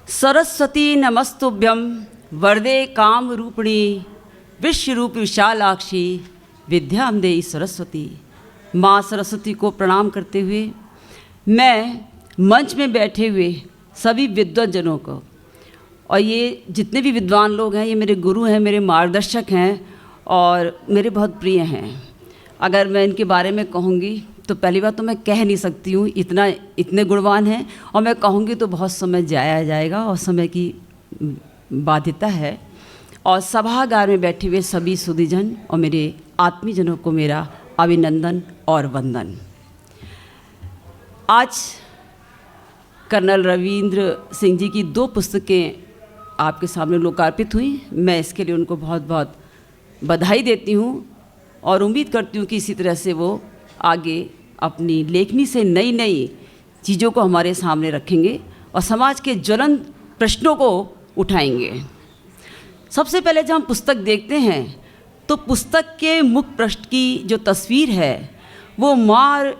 सरस्वती नमस्तुभ्यं वरदे काम रूपिणी विश्वरूप विशालाक्षी विद्याम देई सरस्वती। माँ सरस्वती को प्रणाम करते हुए मैं मंच में बैठे हुए सभी विद्वान जनों को, और ये जितने भी विद्वान लोग हैं, ये मेरे गुरु हैं, मेरे मार्गदर्शक हैं और मेरे बहुत प्रिय हैं। अगर मैं इनके बारे में कहूँगी तो पहली बात तो मैं कह नहीं सकती हूँ, इतने गुणवान हैं, और मैं कहूँगी तो बहुत समय जाया जाएगा और समय की बाध्यता है। और सभागार में बैठे हुए सभी सुधीजन और मेरे आत्मीजनों को मेरा अभिनंदन और वंदन। आज कर्नल रविंद्र सिंह जी की 2 पुस्तकें आपके सामने लोकार्पित हुई। मैं इसके लिए उनको बहुत बहुत बधाई देती हूँ और उम्मीद करती हूँ कि इसी तरह से वो आगे अपनी लेखनी से नई नई चीज़ों को हमारे सामने रखेंगे और समाज के ज्वलंत प्रश्नों को उठाएंगे। सबसे पहले जब हम पुस्तक देखते हैं तो पुस्तक के मुख्य पृष्ठ की जो तस्वीर है वो माँ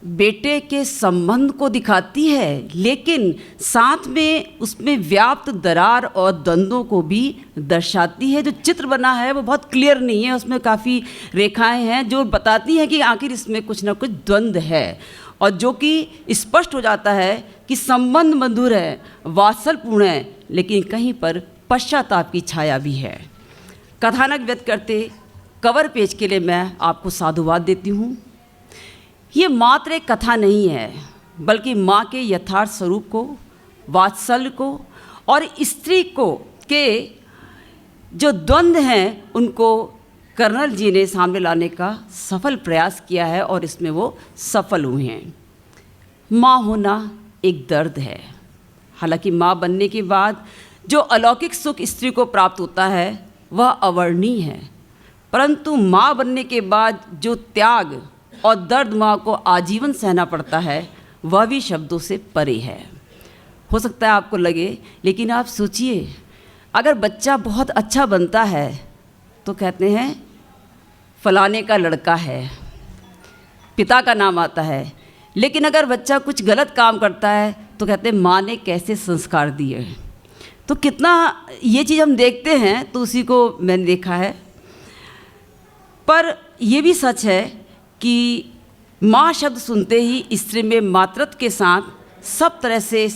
बेटे के संबंध को दिखाती है, लेकिन साथ में उसमें व्याप्त दरार और द्वंद्वों को भी दर्शाती है। जो चित्र बना है वो बहुत क्लियर नहीं है, उसमें काफ़ी रेखाएं हैं जो बताती हैं कि आखिर इसमें कुछ ना कुछ द्वंद्व है, और जो कि स्पष्ट हो जाता है कि संबंध मधुर है, वात्सल्यपूर्ण है, लेकिन कहीं पर पश्चाताप की छाया भी है। कथानक व्यक्त करते कवर पेज के लिए मैं आपको साधुवाद देती हूँ। ये मात्र एक कथा नहीं है, बल्कि माँ के यथार्थ स्वरूप को, वात्सल्य को और स्त्री को के जो द्वंद्व हैं उनको कर्नल जी ने सामने लाने का सफल प्रयास किया है और इसमें वो सफल हुए हैं। माँ होना एक दर्द है। हालांकि माँ बनने के बाद जो अलौकिक सुख स्त्री को प्राप्त होता है वह अवर्णनीय है, परंतु माँ बनने के बाद जो त्याग और दर्द माँ को आजीवन सहना पड़ता है वह भी शब्दों से परे है। हो सकता है आपको लगे, लेकिन आप सोचिए, अगर बच्चा बहुत अच्छा बनता है तो कहते हैं फलाने का लड़का है, पिता का नाम आता है, लेकिन अगर बच्चा कुछ गलत काम करता है तो कहते हैं माँ ने कैसे संस्कार दिए। तो कितना ये चीज़ हम देखते हैं तो उसी को मैंने देखा है। पर यह भी सच है कि माँ शब्द सुनते ही स्त्री में मातृत्व के साथ सब तरह से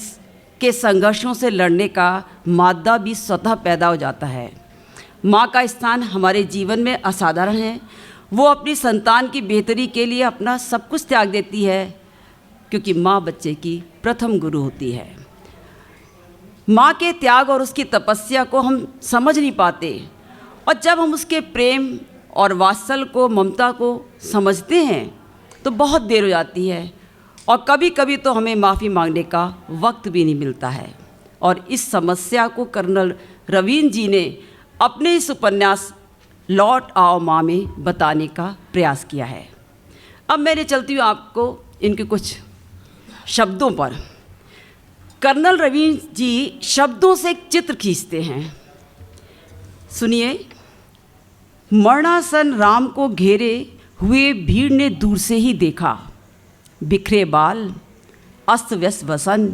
के संघर्षों से लड़ने का मादा भी स्वतः पैदा हो जाता है। माँ का स्थान हमारे जीवन में असाधारण है। वो अपनी संतान की बेहतरी के लिए अपना सब कुछ त्याग देती है, क्योंकि माँ बच्चे की प्रथम गुरु होती है। माँ के त्याग और उसकी तपस्या को हम समझ नहीं पाते, और जब हम उसके प्रेम और वात्सल्य को, ममता को समझते हैं तो बहुत देर हो जाती है, और कभी कभी तो हमें माफ़ी मांगने का वक्त भी नहीं मिलता है। और इस समस्या को कर्नल रविंद्र जी ने अपने इस उपन्यास लौट आओ माँ में बताने का प्रयास किया है। अब मैंने चलती हूँ आपको इनके कुछ शब्दों पर। कर्नल रविंद्र जी शब्दों से एक चित्र खींचते हैं। सुनिए। मरणासन राम को घेरे हुए भीड़ ने दूर से ही देखा। बिखरे बाल, अस्त व्यस्त वसन,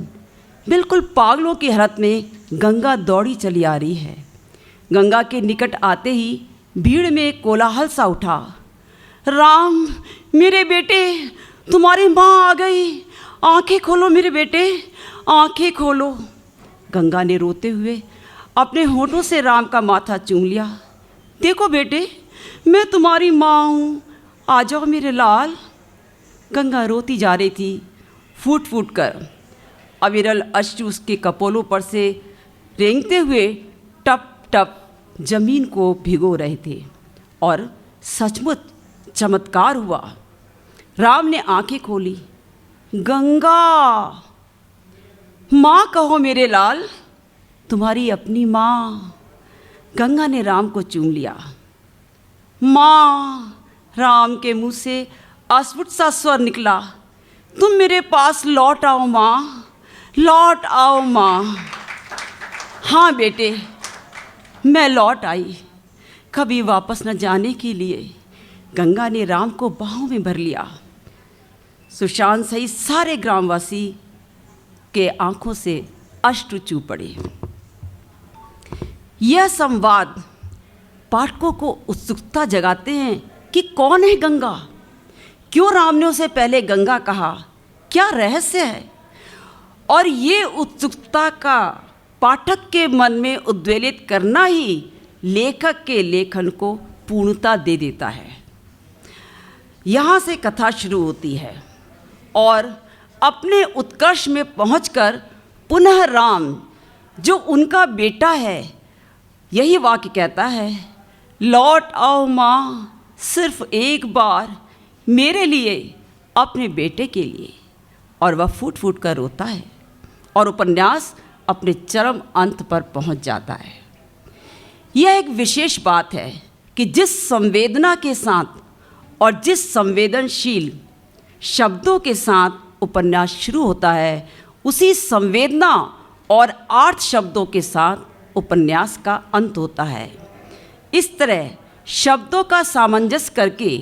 बिल्कुल पागलों की हालत में गंगा दौड़ी चली आ रही है। गंगा के निकट आते ही भीड़ में कोलाहल सा उठा। राम, मेरे बेटे, तुम्हारी माँ आ गई, आंखें खोलो मेरे बेटे, आंखें खोलो। गंगा ने रोते हुए अपने होठों से राम का माथा चूम लिया। देखो बेटे, मैं तुम्हारी माँ हूँ, आ जाओ मेरे लाल। गंगा रोती जा रही थी, फूट फूट कर। अविरल अश्रु उसके कपोलों पर से रेंगते हुए टप टप जमीन को भिगो रहे थे, और सचमुच चमत्कार हुआ। राम ने आंखें खोली। गंगा, माँ कहो मेरे लाल, तुम्हारी अपनी माँ। गंगा ने राम को चूम लिया। माँ, राम के मुंह से अस्फुट सा स्वर निकला। तुम मेरे पास लौट आओ माँ, लौट आओ माँ। हाँ बेटे, मैं लौट आई, कभी वापस न जाने के लिए। गंगा ने राम को बाहों में भर लिया। सुशांत सहित सारे ग्रामवासी के आंखों से अष्टचू पढ़े। यह संवाद पाठकों को उत्सुकता जगाते हैं कि कौन है गंगा, क्यों राम ने उसे पहले गंगा कहा, क्या रहस्य है। और ये उत्सुकता का पाठक के मन में उद्वेलित करना ही लेखक के लेखन को पूर्णता दे देता है। यहाँ से कथा शुरू होती है और अपने उत्कर्ष में पहुंचकर पुनः राम जो उनका बेटा है, यही वाक्य कहता है, लौट आओ माँ सिर्फ एक बार मेरे लिए, अपने बेटे के लिए। और वह फूट फूट कर रोता है और उपन्यास अपने चरम अंत पर पहुंच जाता है। यह एक विशेष बात है कि जिस संवेदना के साथ और जिस संवेदनशील शब्दों के साथ उपन्यास शुरू होता है, उसी संवेदना और आर्थ शब्दों के साथ उपन्यास का अंत होता है। इस तरह शब्दों का सामंजस्य करके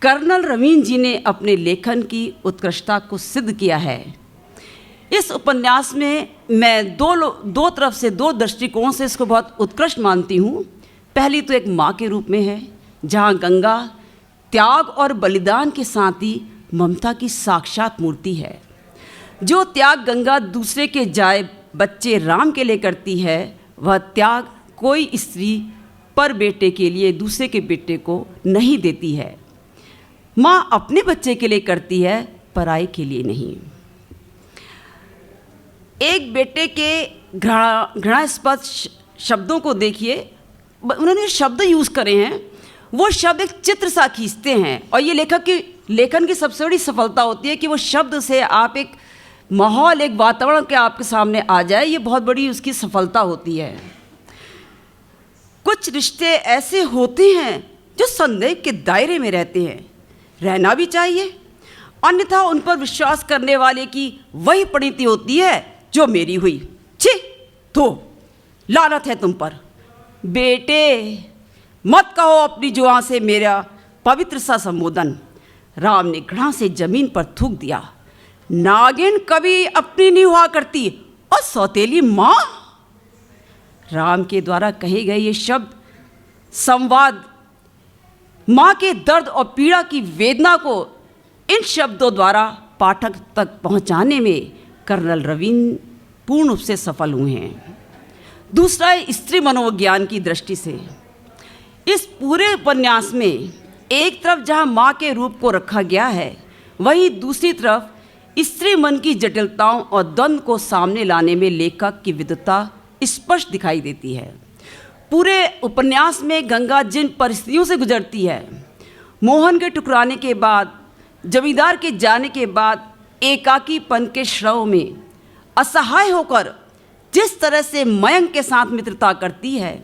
कर्नल रवीन्द्र जी ने अपने लेखन की उत्कृष्टता को सिद्ध किया है। इस उपन्यास में मैं दो तरफ से, दो दृष्टिकोण से इसको बहुत उत्कृष्ट मानती हूँ। पहली तो एक माँ के रूप में है, जहाँ गंगा त्याग और बलिदान के साथ ही ममता की साक्षात मूर्ति है। जो त्याग गंगा दूसरे के जाए बच्चे राम के लिए करती है, वह त्याग कोई स्त्री पर बेटे के लिए दूसरे के बेटे को नहीं देती है। माँ अपने बच्चे के लिए करती है, पराई के लिए नहीं। एक बेटे के घृणास्पद शब्दों को देखिए, उन्होंने शब्द यूज़ करे हैं, वो शब्द एक चित्र सा खींचते हैं। और ये लेखक की लेखन की सबसे बड़ी सफलता होती है कि वो शब्द से आप एक माहौल, एक वातावरण के आपके सामने आ जाए, ये बहुत बड़ी उसकी सफलता होती है। कुछ रिश्ते ऐसे होते हैं जो संदेह के दायरे में रहते हैं, रहना भी चाहिए, अन्यथा उन पर विश्वास करने वाले की वही परिणति होती है जो मेरी हुई। छी तो लानत है तुम पर। बेटे मत कहो अपनी जुआ से मेरा पवित्र सा संबोधन। राम ने घृणा से जमीन पर थूक दिया। नागिन कभी अपनी नहीं हुआ करती और सौतेली माँ। राम के द्वारा कहे गए ये शब्द संवाद माँ के दर्द और पीड़ा की वेदना को इन शब्दों द्वारा पाठक तक पहुँचाने में कर्नल रवीन्द्र पूर्ण रूप से सफल हुए हैं। दूसरा है स्त्री मनोविज्ञान की दृष्टि से। इस पूरे उपन्यास में एक तरफ जहाँ माँ के रूप को रखा गया है, वहीं दूसरी तरफ स्त्री मन की जटिलताओं और द्वंद्व को सामने लाने में लेखक की विद्वता स्पष्ट दिखाई देती है। पूरे उपन्यास में गंगा जिन परिस्थितियों से गुजरती है, मोहन के ठुकराने के बाद, जमींदार के जाने के बाद, एकाकीपन के श्रव में असहाय होकर जिस तरह से मयंक के साथ मित्रता करती है,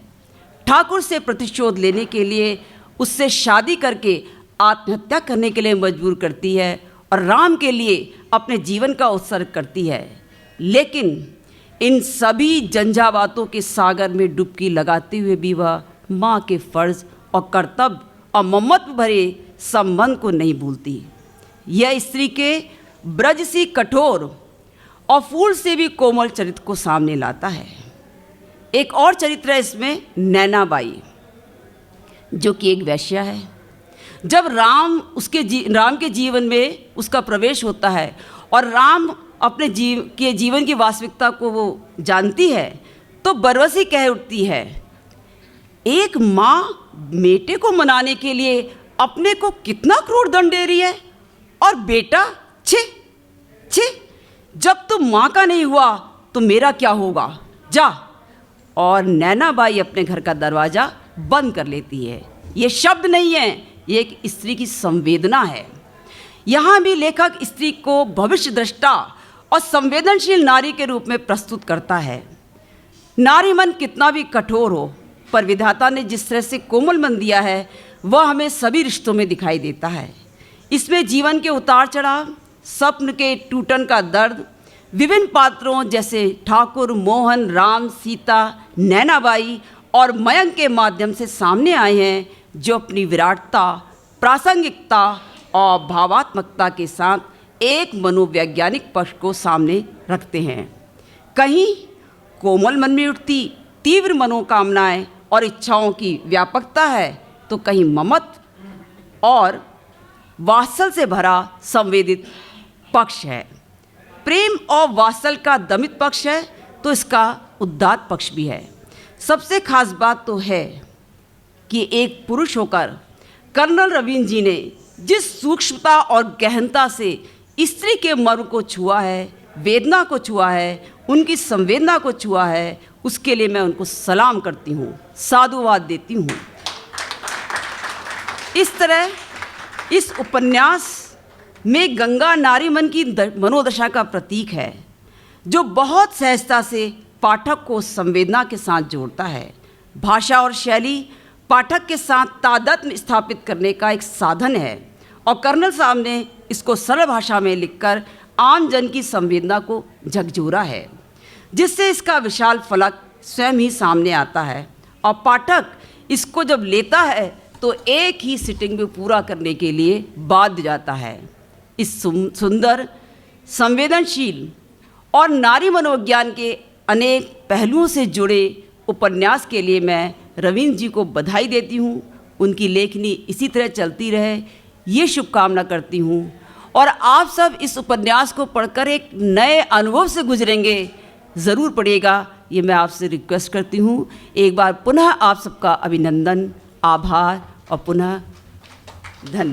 ठाकुर से प्रतिशोध लेने के लिए उससे शादी करके आत्महत्या करने के लिए मजबूर करती है और राम के लिए अपने जीवन का उत्सर्ग करती है। लेकिन इन सभी झंझावातों के सागर में डुबकी लगाते हुए भी वह माँ के फर्ज और कर्तव्य और ममत्व भरे संबंध को नहीं भूलती। यह स्त्री के ब्रज सी कठोर और फूल से भी कोमल चरित्र को सामने लाता है। एक और चरित्र है इसमें, नैनाबाई, जो कि एक वैश्या है। जब राम के जीवन में उसका प्रवेश होता है और राम अपने जीवन की वास्तविकता को वो जानती है, तो बरवसी कह उठती है, एक माँ बेटे को मनाने के लिए अपने को कितना क्रूर दंड दे रही है, और बेटा छे छे, जब तुम माँ का नहीं हुआ तो मेरा क्या होगा, जा। और नैनाबाई अपने घर का दरवाज़ा बंद कर लेती है। ये शब्द नहीं है, ये एक स्त्री की संवेदना है। यहाँ भी लेखक स्त्री को भविष्य दृष्टा और संवेदनशील नारी के रूप में प्रस्तुत करता है। नारी मन कितना भी कठोर हो, पर विधाता ने जिस तरह से कोमल मन दिया है, वह हमें सभी रिश्तों में दिखाई देता है। इसमें जीवन के उतार चढ़ाव, स्वप्न के टूटन का दर्द, विभिन्न पात्रों जैसे ठाकुर, मोहन, राम, सीता, नैनाबाई और मयंक के माध्यम से सामने आए हैं, जो अपनी विराटता, प्रासंगिकता और भावात्मकता के साथ एक मनोवैज्ञानिक पक्ष को सामने रखते हैं। कहीं कोमल मन में उठती तीव्र मनोकामनाएं और इच्छाओं की व्यापकता है, तो कहीं ममत्व और वात्सल से भरा संवेदित पक्ष है। प्रेम और वात्सल का दमित पक्ष है तो इसका उदात्त पक्ष भी है। सबसे खास बात तो है कि एक पुरुष होकर कर्नल रवींद्र जी ने जिस सूक्ष्मता और गहनता से स्त्री के मर्म को छुआ है, वेदना को छुआ है, उनकी संवेदना को छुआ है, उसके लिए मैं उनको सलाम करती हूँ, साधुवाद देती हूँ। इस तरह इस उपन्यास में गंगा नारी मन की मनोदशा का प्रतीक है, जो बहुत सहजता से पाठक को संवेदना के साथ जोड़ता है। भाषा और शैली पाठक के साथ तादात्म्य स्थापित करने का एक साधन है और कर्नल साहब ने इसको सरल भाषा में लिखकर आम जन की संवेदना को झकझोरा है, जिससे इसका विशाल फलक स्वयं ही सामने आता है और पाठक इसको जब लेता है तो एक ही सिटिंग में पूरा करने के लिए बाध्य जाता है। इस सुंदर, संवेदनशील और नारी मनोविज्ञान के अनेक पहलुओं से जुड़े उपन्यास के लिए मैं रवींद्र जी को बधाई देती हूँ। उनकी लेखनी इसी तरह चलती रहे, ये शुभकामना करती हूँ और आप सब इस उपन्यास को पढ़कर एक नए अनुभव से गुजरेंगे, ज़रूर पढ़िएगा, ये मैं आपसे रिक्वेस्ट करती हूँ। एक बार पुनः आप सबका अभिनंदन, आभार और पुनः धन्यवाद।